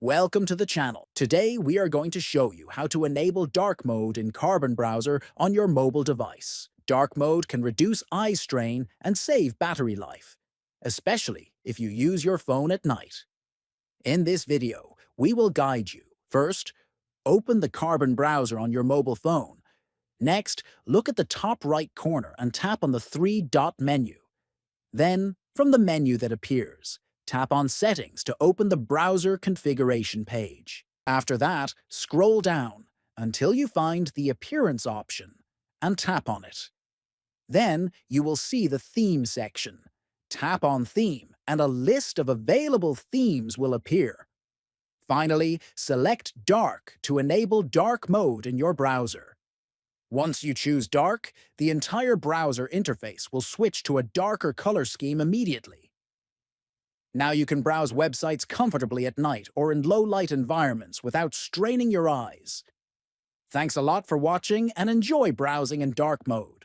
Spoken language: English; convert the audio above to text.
Welcome to the channel. Today we are going to show you how to enable dark mode in Carbon Browser on your mobile device. Dark mode can reduce eye strain and save battery life, especially if you use your phone at night. In this video, we will guide you. First, open the Carbon Browser on your mobile phone. Next, look at the top right corner and tap on the three-dot menu. Then, from the menu that appears, tap on Settings to open the browser configuration page. After that, scroll down until you find the Appearance option and tap on it. Then you will see the Theme section. Tap on Theme and a list of available themes will appear. Finally, select Dark to enable dark mode in your browser. Once you choose dark, the entire browser interface will switch to a darker color scheme immediately. Now you can browse websites comfortably at night or in low-light environments without straining your eyes. Thanks a lot for watching and enjoy browsing in dark mode.